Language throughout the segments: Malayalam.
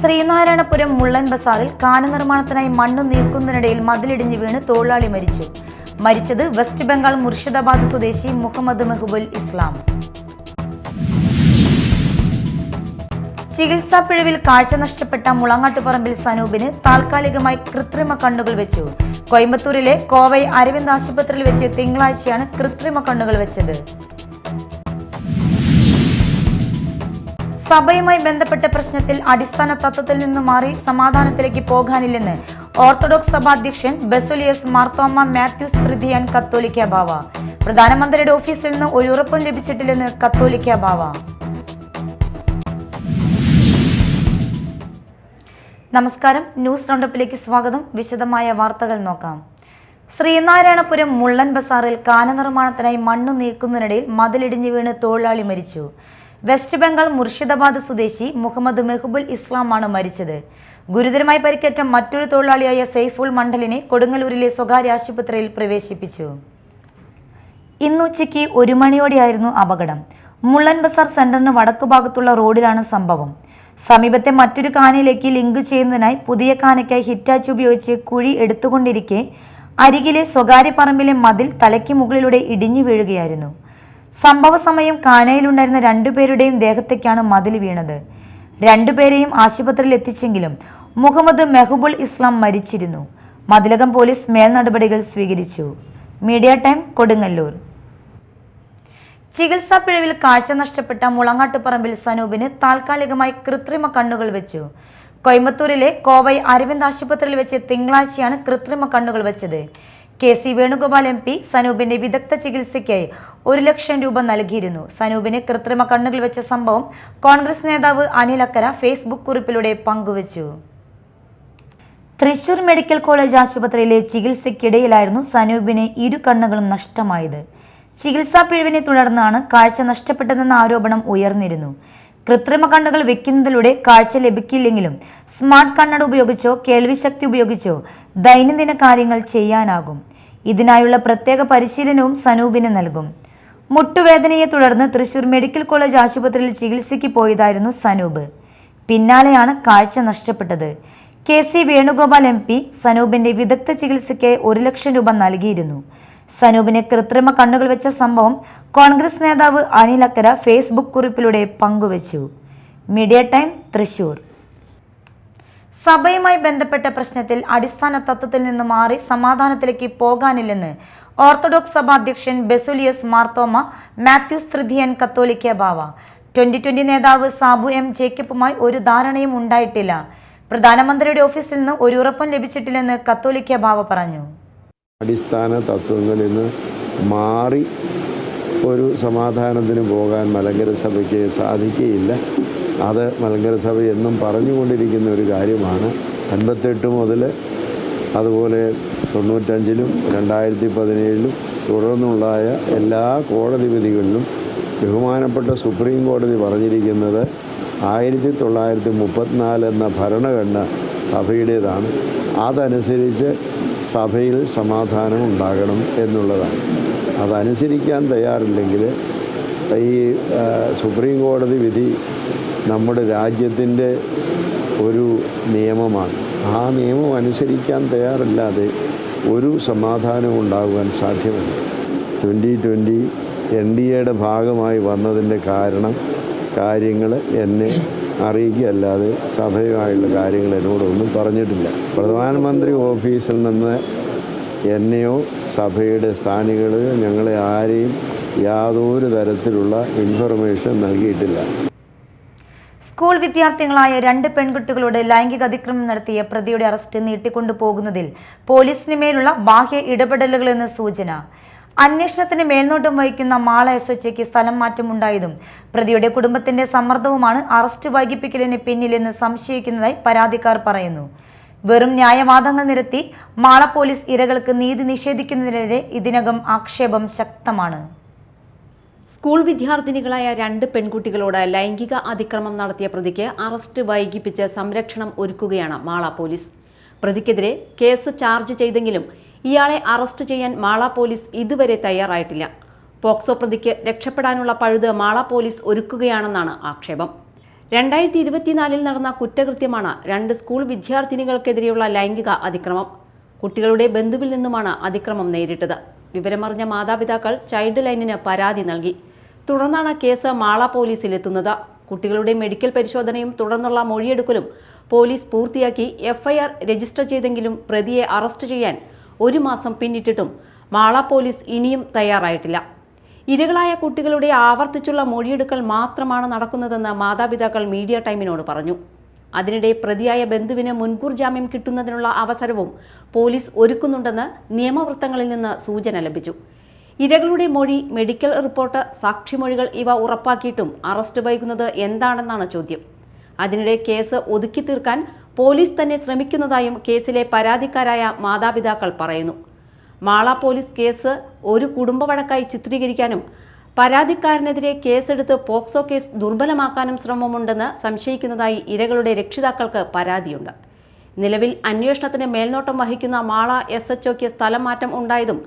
ശ്രീനാരായണപുരം മുള്ളൻ ബസാറിൽ കാന നിർമ്മാണത്തിനായി മണ്ണ് നീക്കുന്നതിനിടയിൽ മതിലിടിഞ്ഞ് വീണ് തൊഴിലാളി മരിച്ചു. മരിച്ചത് വെസ്റ്റ് ബംഗാൾ മുർഷിദാബാദ് സ്വദേശി മുഹമ്മദ് മെഹബുൽ ഇസ്ലാം. ചികിത്സാ പിഴവിൽ കാഴ്ച നഷ്ടപ്പെട്ട മുളങ്ങാട്ടുപറമ്പിൽ സനൂപിന് താൽക്കാലികമായി കൃത്രിമ കണ്ണുകൾ വെച്ചു. കോയമ്പത്തൂരിലെ കോവൈ അരവിന്ദ് ആശുപത്രിയിൽ വെച്ച് തിങ്കളാഴ്ചയാണ് കൃത്രിമ കണ്ണുകൾ വെച്ചത്. സഭയുമായി ബന്ധപ്പെട്ട പ്രശ്നത്തിൽ അടിസ്ഥാന തത്വത്തിൽ നിന്ന് മാറി സമാധാനത്തിലേക്ക് പോകാനില്ലെന്ന് ഓർത്തഡോക്സ് സഭാധ്യക്ഷൻ ബെസുലിയസ് മാർത്തോമ മാത്യൂസ് തൃതീയൻ കത്തോലിക്ക ബാവ. പ്രധാനമന്ത്രിയുടെ ഓഫീസിൽ നിന്ന് ഒരു ഉറപ്പും ലഭിച്ചിട്ടില്ലെന്ന് കത്തോലിക്ക ബാവ. നമസ്കാരം, ന്യൂസ് റൗണ്ടപ്പിലേക്ക് സ്വാഗതം. വിശദമായ വാർത്തകൾ നോക്കാം. ശ്രീനാരായണപുരം മുള്ളൻ ബസാറിൽ കാന നിർമ്മാണത്തിനായി മണ്ണ് നീക്കുന്നതിനിടയിൽ മതിലിടിഞ്ഞ് വീണ് തൊഴിലാളി മരിച്ചു. വെസ്റ്റ് ബംഗാൾ മുർഷിദാബാദ് സ്വദേശി മുഹമ്മദ് മെഹബുൽ ഇസ്ലാമാണ് മരിച്ചത്. ഗുരുതരമായി പരിക്കേറ്റ മറ്റൊരു തൊഴിലാളിയായ സൈഫുൾ മണ്ഡലിനെ കൊടുങ്ങല്ലൂരിലെ സ്വകാര്യ ആശുപത്രിയിൽ പ്രവേശിപ്പിച്ചു. ഇന്നുച്ചയ്ക്ക് 1 മണിയോടെയായിരുന്നു അപകടം. മുള്ളൻ ബസാർ സെന്ററിന് വടക്കുഭാഗത്തുള്ള റോഡിലാണ് സംഭവം. സമീപത്തെ മറ്റൊരു കാനയിലേക്ക് ലിങ്ക് ചെയ്യുന്നതിനായി പുതിയ കാനയ്ക്കായി ഹിറ്റാച്ച് ഉപയോഗിച്ച് കുഴി എടുത്തുകൊണ്ടിരിക്കെ അരികിലെ സ്വകാര്യ പറമ്പിലെ മതിൽ തലയ്ക്ക് മുകളിലൂടെ ഇടിഞ്ഞു വീഴുകയായിരുന്നു. സംഭവ സമയം കാനയിലുണ്ടായിരുന്ന 2 പേരുടെയും ദേഹത്തേക്കാണ് മതിൽ വീണത്. 2 പേരെയും ആശുപത്രിയിൽ എത്തിച്ചെങ്കിലും മുഹമ്മദ് മെഹബുൽ ഇസ്ലാം മരിച്ചിരുന്നു. മതിലകം പോലീസ് മേൽനടപടികൾ സ്വീകരിച്ചു. Media time, Kodungallur. ചികിത്സാ പിഴവിൽ കാഴ്ച നഷ്ടപ്പെട്ട മുളങ്ങാട്ടുപറമ്പിൽ സനൂപിന് താൽക്കാലികമായി കൃത്രിമ കണ്ണുകൾ വെച്ചു. കോയമ്പത്തൂരിലെ കോവൈ അരവിന്ദ് ആശുപത്രിയിൽ വെച്ച് തിങ്കളാഴ്ചയാണ് കൃത്രിമ കണ്ണുകൾ വെച്ചത്. KC വേണുഗോപാൽ MP സനൂപിന്റെ വിദഗ്ധ ചികിത്സയ്ക്കായി 1 ലക്ഷം രൂപ നൽകിയിരുന്നു. സനൂപിന് കൃത്രിമ കണ്ണുകൾ വെച്ച സംഭവം കോൺഗ്രസ് നേതാവ് അനിൽ അക്കര ഫേസ്ബുക്ക് കുറിപ്പിലൂടെ പങ്കുവച്ചു. തൃശൂർ മെഡിക്കൽ കോളേജ് ആശുപത്രിയിലെ ചികിത്സയ്ക്കിടയിലായിരുന്നു സനൂപിന് 2 കണ്ണുകളും നഷ്ടമായത്. ചികിത്സാ പിഴവിനെ തുടർന്നാണ് കാഴ്ച നഷ്ടപ്പെട്ടതെന്ന ആരോപണം ഉയർന്നിരുന്നു. കൃത്രിമ കണ്ണുകൾ വെക്കുന്നതിലൂടെ കാഴ്ച ലഭിക്കില്ലെങ്കിലും സ്മാർട്ട് കണ്ണട ഉപയോഗിച്ചോ കേൾവിശക്തി ഉപയോഗിച്ചോ ദൈനംദിന കാര്യങ്ങൾ ചെയ്യാനാകും. ഇതിനായുള്ള പ്രത്യേക പരിശീലനവും സനൂപിന് നൽകും. മുട്ടുവേദനയെ തുടർന്ന് തൃശൂർ മെഡിക്കൽ കോളേജ് ആശുപത്രിയിൽ ചികിത്സയ്ക്ക് പോയതായിരുന്നു സനൂപ്. പിന്നാലെയാണ് കാഴ്ച നഷ്ടപ്പെട്ടത്. KC വേണുഗോപാൽ MP സനൂപിന്റെ വിദഗ്ധ ചികിത്സയ്ക്ക് 1 ലക്ഷം രൂപ നൽകിയിരുന്നു. സനൂപിന് കൃത്രിമ കണ്ണുകൾ വെച്ച സംഭവം കോൺഗ്രസ് നേതാവ് അനിൽ അക്കര ഫേസ്ബുക്ക് കുറിപ്പിലൂടെ പങ്കുവച്ചു. Media time, Thrissur. സഭയുമായി ബന്ധപ്പെട്ട പ്രശ്നത്തിൽ അടിസ്ഥാന തത്വത്തിൽ നിന്ന് മാറി സമാധാനത്തിലേക്ക് പോകാനില്ലെന്ന് ഓർത്തഡോക്സ് സഭാധ്യക്ഷൻ ബെസുലിയസ് മാർത്തോമ മാത്യൂസ് തൃതീയൻ കത്തോലിക്ക ബാവ. 2020 നേതാവ് സാബു M ജേക്കബുമായി ഒരു ധാരണയും ഉണ്ടായിട്ടില്ല. പ്രധാനമന്ത്രിയുടെ ഓഫീസിൽ നിന്ന് ഒരു ഉറപ്പും ലഭിച്ചിട്ടില്ലെന്ന് കത്തോലിക്ക ബാവ പറഞ്ഞു. അടിസ്ഥാന തത്വങ്ങളിൽ നിന്ന് മാറി ഒരു സമാധാനത്തിന് പോകാൻ മലങ്കര സഭയ്ക്ക് സാധിക്കുകയില്ല. അത് മലങ്കര സഭ എന്നും പറഞ്ഞുകൊണ്ടിരിക്കുന്ന ഒരു കാര്യമാണ്. 58 മുതൽ അതുപോലെ 95-ലും 2017-ലും തുടർന്നുള്ളായ എല്ലാ കോടതി വിധികളിലും ബഹുമാനപ്പെട്ട സുപ്രീം കോടതി പറഞ്ഞിരിക്കുന്നത് 1934 എന്ന ഭരണഘടന സഭയുടേതാണ്. അതനുസരിച്ച് സഭയിൽ സമാധാനം ഉണ്ടാകണം എന്നുള്ളതാണ്. അതനുസരിക്കാൻ തയ്യാറില്ലെങ്കിൽ ഈ സുപ്രീം കോടതി വിധി നമ്മുടെ രാജ്യത്തിൻ്റെ ഒരു നിയമമാണ്. ആ നിയമം അനുസരിക്കാൻ തയ്യാറല്ലാതെ ഒരു സമാധാനവും ഉണ്ടാകുവാൻ സാധ്യമല്ല. 2020 NDAയുടെ ഭാഗമായി വന്നതിൻ്റെ കാര്യങ്ങൾ എന്നെ അറിയിക്കുകയല്ലാതെ സഭയുമായുള്ള കാര്യങ്ങൾ എന്നോടൊന്നും പറഞ്ഞിട്ടില്ല. പ്രധാനമന്ത്രി ഓഫീസിൽ നിന്ന് എന്നെയോ സഭയുടെ സ്ഥാനികളെയോ ഞങ്ങളെ ആരെയും യാതൊരു തരത്തിലുള്ള ഇൻഫർമേഷൻ നൽകിയിട്ടില്ല. സ്കൂൾ വിദ്യാർത്ഥികളായ 2 പെൺകുട്ടികളോട് ലൈംഗിക അതിക്രമം നടത്തിയ പ്രതിയുടെ അറസ്റ്റ് നീട്ടിക്കൊണ്ടു പോകുന്നതിൽ പോലീസിന് മേലുള്ള ബാഹ്യ ഇടപെടലുകളെന്ന് സൂചന. അന്വേഷണത്തിന് മേൽനോട്ടം വഹിക്കുന്ന മാള SHOയ്ക്ക് സ്ഥലം മാറ്റമുണ്ടായതും പ്രതിയുടെ കുടുംബത്തിന്റെ സമ്മർദ്ദവുമാണ് അറസ്റ്റ് വൈകിപ്പിക്കലിന് പിന്നിലെന്ന് സംശയിക്കുന്നതായി പരാതിക്കാർ പറയുന്നു. വെറും ന്യായവാദങ്ങൾ നിരത്തി മാള പോലീസ് ഇരകൾക്ക് നീതി നിഷേധിക്കുന്നതിനെതിരെ ഇതിനകം ആക്ഷേപം ശക്തമാണ്. സ്കൂൾ വിദ്യാർത്ഥിനികളായ 2 പെൺകുട്ടികളോട് ലൈംഗിക അതിക്രമം നടത്തിയ പ്രതിക്ക് അറസ്റ്റ് വൈകിപ്പിച്ച് സംരക്ഷണം ഒരുക്കുകയാണ് മാള പോലീസ്. പ്രതിക്കെതിരെ കേസ് ചാർജ് ചെയ്തെങ്കിലും ഇയാളെ അറസ്റ്റ് ചെയ്യാൻ മാള പോലീസ് ഇതുവരെ തയ്യാറായിട്ടില്ല. പോക്സോ പ്രതിക്ക് രക്ഷപ്പെടാനുള്ള പഴുത് മാള പോലീസ് ഒരുക്കുകയാണെന്നാണ് ആക്ഷേപം. 2024 നടന്ന കുറ്റകൃത്യമാണ് 2 സ്കൂൾ വിദ്യാർത്ഥിനികൾക്കെതിരെയുള്ള ലൈംഗിക അതിക്രമം. കുട്ടികളുടെ ബന്ധുവിൽ നിന്നുമാണ് അതിക്രമം നേരിട്ടത്. വിവരമറിഞ്ഞ മാതാപിതാക്കൾ ചൈൽഡ് ലൈനിന് പരാതി നൽകി. തുടർന്നാണ് കേസ് മാള പോലീസിലെത്തുന്നത്. കുട്ടികളുടെ മെഡിക്കൽ പരിശോധനയും തുടർന്നുള്ള മൊഴിയെടുക്കലും പോലീസ് പൂർത്തിയാക്കി FIR രജിസ്റ്റർ ചെയ്തെങ്കിലും പ്രതിയെ അറസ്റ്റ് ചെയ്യാൻ 1 മാസം പിന്നിട്ടിട്ടും മാള പോലീസ് ഇനിയും തയ്യാറായിട്ടില്ല. ഇരകളായ കുട്ടികളുടെ ആവർത്തിച്ചുള്ള മൊഴിയെടുക്കൽ മാത്രമാണ് നടക്കുന്നതെന്ന് മാതാപിതാക്കൾ മീഡിയ ടൈമിനോട് പറഞ്ഞു. അതിനിടെ പ്രതിയായ ബന്ധുവിന് മുൻകൂർ ജാമ്യം കിട്ടുന്നതിനുള്ള അവസരവും പോലീസ് ഒരുക്കുന്നുണ്ടെന്ന് നിയമവൃത്തങ്ങളിൽ നിന്ന് സൂചന ലഭിച്ചു. ഇരകളുടെ മൊഴി, മെഡിക്കൽ റിപ്പോർട്ട്, സാക്ഷിമൊഴികൾ ഇവ ഉറപ്പാക്കിയിട്ടും അറസ്റ്റ് വൈകുന്നത് എന്താണെന്നാണ് ചോദ്യം. അതിനിടെ കേസ് ഒതുക്കി തീർക്കാൻ പോലീസ് തന്നെ ശ്രമിക്കുന്നതായും കേസിലെ പരാതിക്കാരായ മാതാപിതാക്കൾ പറയുന്നു. മാള പോലീസ് കേസ് ഒരു കുടുംബ വഴക്കായി ചിത്രീകരിക്കാനും പരാതിക്കാരനെതിരെ കേസെടുത്ത് പോക്സോ കേസ് ദുർബലമാക്കാനും ശ്രമമുണ്ടെന്ന് സംശയിക്കുന്നതായി ഇരകളുടെ രക്ഷിതാക്കൾക്ക് പരാതിയുണ്ട്. നിലവിൽ അന്വേഷണത്തിന് മേൽനോട്ടം വഹിക്കുന്ന മാള SHOക്ക് സ്ഥലം മാറ്റം ഉണ്ടായതും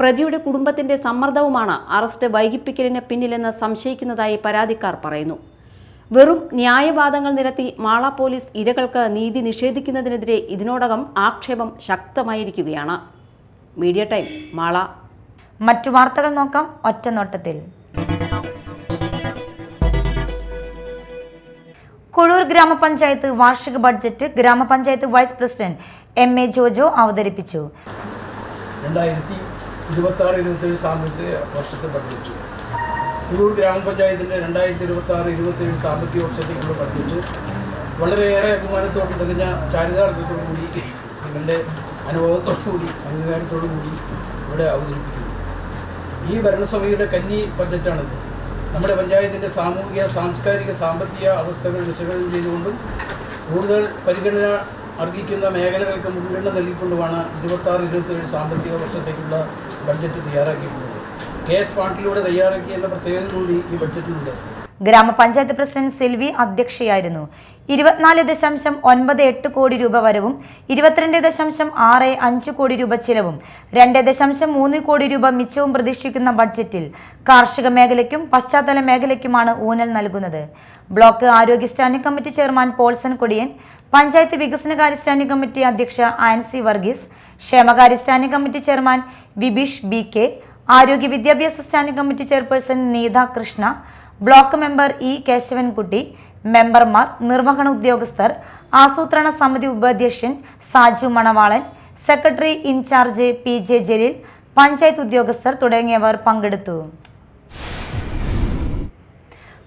പ്രതിയുടെ കുടുംബത്തിന്റെ സമ്മർദ്ദവുമാണ് അറസ്റ്റ് വൈകിപ്പിക്കലിന് പിന്നിലെന്ന് സംശയിക്കുന്നതായി പരാതിക്കാർ പറയുന്നു. വെറും ന്യായവാദങ്ങൾ നിരത്തി മാള പോലീസ് ഇരകൾക്ക് നീതി നിഷേധിക്കുന്നതിനെതിരെ ഇതിനോടകം ആക്ഷേപം ശക്തമായിരിക്കുകയാണ്. Media time, Mala. മറ്റു വാർത്തകൾ നോക്കാം ഒറ്റനോട്ടത്തിൽ. കുഴൂർ ഗ്രാമപഞ്ചായത്ത് വാർഷിക ബഡ്ജറ്റ് ഗ്രാമപഞ്ചായത്ത് വൈസ് പ്രസിഡന്റ് MA ജോജോ അവതരിപ്പിച്ചു. 2026-27 സാമ്പത്തിക വർഷത്തെ ബഡ്ജറ്റ് കുഴൂർ ഗ്രാമപഞ്ചായത്തിൻ്റെ 2026-27 സാമ്പത്തിക വർഷത്തേക്കുള്ള ബഡ്ജറ്റ് വളരെയേറെ അഭിമാനത്തോടും തികഞ്ഞ ചാരിതാർത്ഥ്യത്തോടുകൂടി നിങ്ങളുടെ അനുഭവത്തോടുകൂടി അംഗീകാരത്തോടുകൂടി ഇവിടെ അവതരിപ്പിക്കുന്നു. ഈ ഭരണസമിതിയുടെ കന്നി ബഡ്ജറ്റാണിത്. നമ്മുടെ പഞ്ചായത്തിൻ്റെ സാമൂഹിക, സാംസ്കാരിക, സാമ്പത്തിക അവസ്ഥകൾ വിശകലനം ചെയ്തുകൊണ്ടും കൂടുതൽ പരിഗണന അർഹിക്കുന്ന മേഖലകൾക്ക് മുൻഗണന നൽകിക്കൊണ്ടുമാണ് 26-27 സാമ്പത്തിക വർഷത്തേക്കുള്ള ബഡ്ജറ്റ് തയ്യാറാക്കിയിട്ടുള്ളത്. KS ഫണ്ടിലൂടെ തയ്യാറാക്കി എന്ന പ്രത്യേകത കൂടി ഈ ബഡ്ജറ്റിലുണ്ട്. ഗ്രാമപഞ്ചായത്ത് പ്രസിഡന്റ് സിൽവി അധ്യക്ഷയായിരുന്നു. 24.98 കോടി രൂപ വരവും 22.65 കോടി രൂപ ചിലവും 2.3 കോടി രൂപ മിച്ചവും പ്രതീക്ഷിക്കുന്ന ബഡ്ജറ്റിൽ കാർഷിക മേഖലയ്ക്കും പശ്ചാത്തല മേഖലയ്ക്കുമാണ് ഊന്നൽ നൽകുന്നത്. ബ്ലോക്ക് ആരോഗ്യ standing committee chairman Paulson Kodiyan, panchayat വികസനകാര്യ സ്റ്റാൻഡിംഗ് കമ്മിറ്റി അധ്യക്ഷ ആൻസി വർഗീസ്, ക്ഷേമകാര്യ standing committee chairman Vibeesh BK, ആരോഗ്യ വിദ്യാഭ്യാസ standing committee chairperson Neetha Krishna, block member E Kesavankutty, മെമ്പർമാർ, നിർവഹണ ഉദ്യോഗസ്ഥർ, ആസൂത്രണ സമിതി ഉപാധ്യക്ഷൻ Saju Manavalan, secretary in charge PJ Jaleel, panchayat ഉദ്യോഗസ്ഥർ തുടങ്ങിയവർ പങ്കെടുത്തു.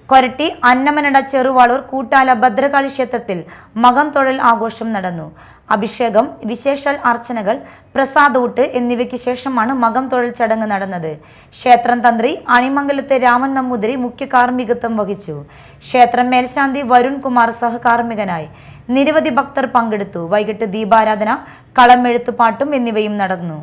കൊരട്ടി അന്നമനട ചെറുവാളൂർ കൂട്ടാല ഭദ്രകാളി ക്ഷേത്രത്തിൽ മകം തൊഴൽ ആഘോഷം നടന്നു. അഭിഷേകം, വിശേഷാൽ അർച്ചനകൾ, പ്രസാദൂട്ട് എന്നിവയ്ക്ക് ശേഷമാണ് മകം തൊഴൽ ചടങ്ങ് നടന്നത്. ക്ഷേത്രം തന്ത്രി അണിമംഗലത്തെ രാമൻ നമ്പൂതിരി മുഖ്യ കാർമ്മികത്വം വഹിച്ചു. ക്ഷേത്രം മേൽശാന്തി വരുൺ കുമാർ സഹകാർമ്മികനായി. നിരവധി ഭക്തർ പങ്കെടുത്തു. വൈകിട്ട് ദീപാരാധന, കളമെഴുത്തുപാട്ടും എന്നിവയും നടന്നു.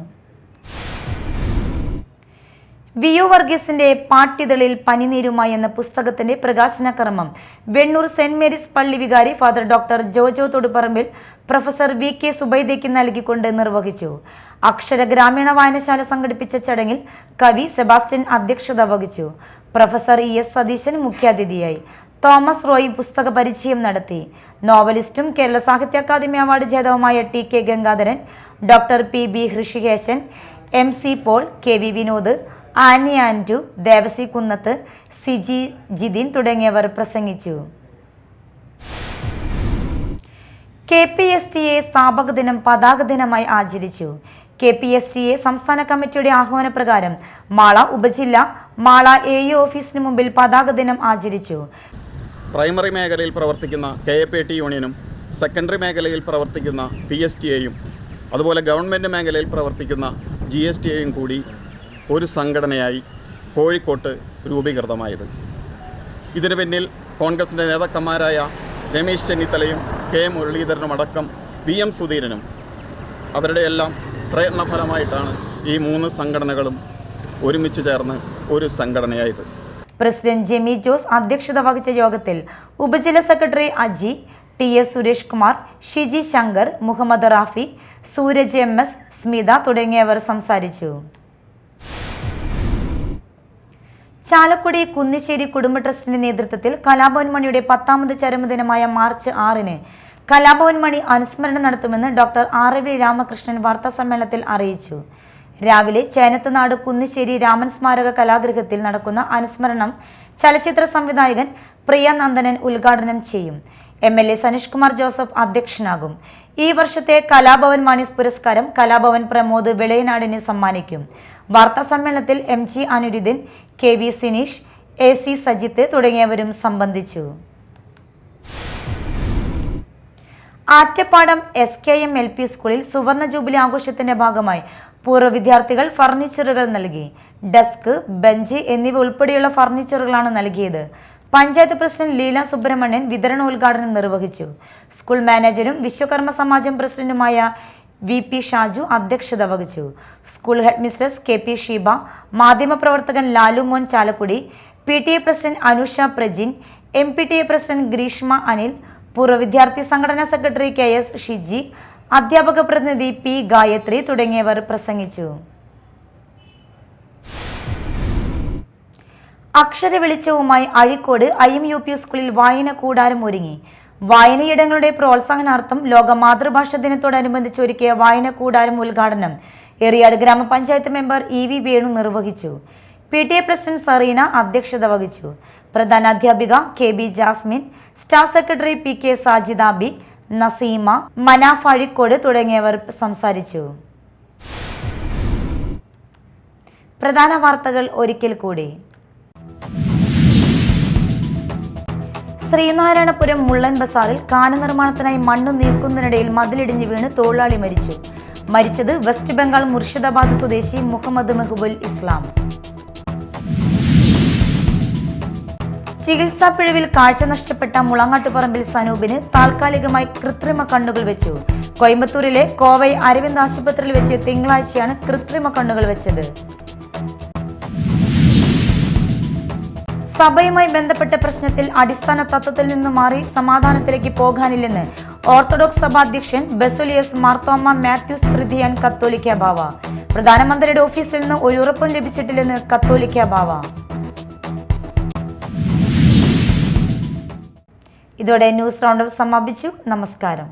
VO വർഗീസിന്റെ പാട്ടിതളിൽ പനിനീരുമായി എന്ന പുസ്തകത്തിന്റെ പ്രകാശന കർമ്മം വെണ്ണൂർ സെന്റ് മേരീസ് പള്ളി വികാരി father doctor Jojo Thoduparambil professor VK സുബൈദയ്ക്ക് നൽകിക്കൊണ്ട് നിർവഹിച്ചു. അക്ഷര ഗ്രാമീണ വായനശാല സംഘടിപ്പിച്ച ചടങ്ങിൽ കവി സെബാസ്റ്റ്യൻ അധ്യക്ഷത വഹിച്ചു. പ്രൊഫസർ ES സതീശൻ മുഖ്യാതിഥിയായി. തോമസ് റോയ് പുസ്തക പരിചയം നടത്തി. നോവലിസ്റ്റും കേരള സാഹിത്യ അക്കാദമി അവാർഡ് ജേതാവുമായ TK Gangadharan, doctor PB Hrishikesan, MC Paul, KV Vinod, Annie Andu, Devasi Kunnath, Siji Jithin തുടങ്ങിയവർ പ്രസംഗിച്ചു. KPSTA സ്ഥാപക ദിനം പതാക ദിനമായി ആചരിച്ചു. KPSTA സംസ്ഥാന കമ്മിറ്റിയുടെ ആഹ്വാനപ്രകാരം മാള ഉപജില്ല മാള AE ഓഫീസിന് മുമ്പിൽ പതാക ദിനം ആചരിച്ചു. പ്രൈമറി മേഖലയിൽ പ്രവർത്തിക്കുന്ന KAPT യൂണിയനും സെക്കൻഡറി മേഖലയിൽ പ്രവർത്തിക്കുന്ന PSTAയും അതുപോലെ ഗവൺമെൻറ് മേഖലയിൽ പ്രവർത്തിക്കുന്ന GSTAയും കൂടി ഒരു സംഘടനയായി കോഴിക്കോട്ട് രൂപീകൃതമായത്. ഇതിനു പിന്നിൽ കോൺഗ്രസിൻ്റെ നേതാക്കന്മാരായ രമേശ് ചെന്നിത്തലയും K മുരളീധരനും അടക്കം VM സുധീരനും അവരുടെ എല്ലാം പ്രയത്നഫലമായിട്ടാണ് ഈ 3 സംഘടനകളും ഒരുമിച്ച് ചേർന്ന് ഒരു സംഘടനയായത്. പ്രസിഡന്റ് ജെമി ജോസ് അധ്യക്ഷത വഹിച്ച യോഗത്തിൽ ഉപജില്ല secretary Aji, TS Suresh Kumar, Shiji Shankar, Muhammad Rafi, Suraj MS, Smitha തുടങ്ങിയവർ സംസാരിച്ചു. ചാലക്കുടി കുന്നിശ്ശേരി കുടുംബ ട്രസ്റ്റിന്റെ നേതൃത്വത്തിൽ കലാഭവൻ മണിയുടെ 10ാമത് ചരമദിനമായ മാർച്ച് 6-ന് കലാഭവൻ മണി അനുസ്മരണം നടത്തുമെന്ന് ഡോക്ടർ ആർ.വി. രാമകൃഷ്ണൻ വാർത്താസമ്മേളനത്തിൽ അറിയിച്ചു. രാവിലെ ചേനത്തുനാട് കുന്നിശ്ശേരി രാമൻ സ്മാരക കലാഗൃഹത്തിൽ നടക്കുന്ന അനുസ്മരണം ചലച്ചിത്ര സംവിധായകൻ പ്രിയ നന്ദനൻ ഉദ്ഘാടനം ചെയ്യും. MLA സനീഷ് കുമാർ ജോസഫ് അധ്യക്ഷനാകും. ഈ വർഷത്തെ കലാഭവൻ മണി പുരസ്കാരം കലാഭവൻ പ്രമോദ് വെളയനാടിന് സമ്മാനിക്കും. വാർത്താ സമ്മേളനത്തിൽ MG അനുരുദ്ദീൻ, KV Sineesh, AC Sajith തുടങ്ങിയവരും സംബന്ധിച്ചു. ആറ്റപ്പാടം SKM LP സ്കൂളിൽ സുവർണ ജൂബിലി ആഘോഷത്തിന്റെ ഭാഗമായി പൂർവ്വ വിദ്യാർത്ഥികൾ ഫർണിച്ചറുകൾ നൽകി. ഡെസ്ക്, ബെഞ്ച് എന്നിവ ഉൾപ്പെടെയുള്ള ഫർണിച്ചറുകളാണ് നൽകിയത്. പഞ്ചായത്ത് പ്രസിഡന്റ് ലീല സുബ്രഹ്മണ്യൻ വിതരണോദ്ഘാടനം നിർവഹിച്ചു. സ്കൂൾ മാനേജരും വിശ്വകർമ്മ സമാജം പ്രസിഡന്റുമായ VP ഷാജു അധ്യക്ഷത വഹിച്ചു. School head mistress KP Sheeba, മാധ്യമപ്രവർത്തകൻ ലാലു മോൻ Chalakudy, PTA president Anusha Prajin, MPTA president Greeshma Anil, പൂർവ്വ വിദ്യാർത്ഥി സംഘടനാ സെക്രട്ടറി KS ഷിജി, അധ്യാപക പ്രതിനിധി P ഗായത്രി തുടങ്ങിയവർ പ്രസംഗിച്ചു. അക്ഷര വെളിച്ചവുമായി അഴീക്കോട് IMUP സ്കൂളിൽ വായന കൂടാരം ഒരുങ്ങി. വായനയിടങ്ങളുടെ പ്രോത്സാഹനാർത്ഥം ലോക മാതൃഭാഷാ ദിനത്തോടനുബന്ധിച്ച് ഒരുക്കിയ വായന കൂടാരം ഉദ്ഘാടനം എറിയാട് ഗ്രാമപഞ്ചായത്ത് മെമ്പർ EV വേണു നിർവഹിച്ചു. PTA പ്രസിഡന്റ് സറീന അധ്യക്ഷത വഹിച്ചു. പ്രധാന അധ്യാപിക KB Jasmine, staff secretary PK Sajidabi, Naseema, Manaf Azhikode തുടങ്ങിയവർ സംസാരിച്ചു. പ്രധാന വാർത്തകൾ ഒരിക്കൽ കൂടി. ശ്രീനാരായണപുരം മുള്ളൻ ബസാറിൽ കാന നിർമ്മാണത്തിനായി മണ്ണ് നീക്കുന്നതിനിടയിൽ മതിലിടിഞ്ഞ് വീണ് തൊഴിലാളി മരിച്ചു. മരിച്ചത് വെസ്റ്റ് ബംഗാൾ മുർഷിദാബാദ് സ്വദേശി മുഹമ്മദ് മെഹബുൽ ഇസ്ലാം. ചികിത്സാ പിഴവിൽ കാഴ്ച നഷ്ടപ്പെട്ട മുളങ്ങാട്ടുപറമ്പിൽ സനൂപിന് താൽക്കാലികമായി കൃത്രിമ കണ്ണുകൾ വെച്ചു. കോയമ്പത്തൂരിലെ കോവൈ അരവിന്ദ് ആശുപത്രിയിൽ വെച്ച് തിങ്കളാഴ്ചയാണ് കൃത്രിമ കണ്ണുകൾ വെച്ചത്. സഭയുമായി ബന്ധപ്പെട്ട പ്രശ്നത്തിൽ അടിസ്ഥാന തത്വത്തിൽ നിന്ന് മാറി സമാധാനത്തിലേക്ക് പോകാനില്ലെന്ന് ഓർത്തഡോക്സ് സഭാധ്യക്ഷൻ ബെസുലിയസ് മാർത്തോമ മാത്യൂസ് തൃതീയൻ കത്തോലിക്ക ബാവ. പ്രധാനമന്ത്രിയുടെ ഓഫീസിൽ നിന്ന് ഒരു ഉറപ്പും ലഭിച്ചിട്ടില്ലെന്ന് കത്തോലിക്ക ബാവ. ഇതോടെ ന്യൂസ് റൗണ്ട് സമാപിച്ചു. നമസ്കാരം.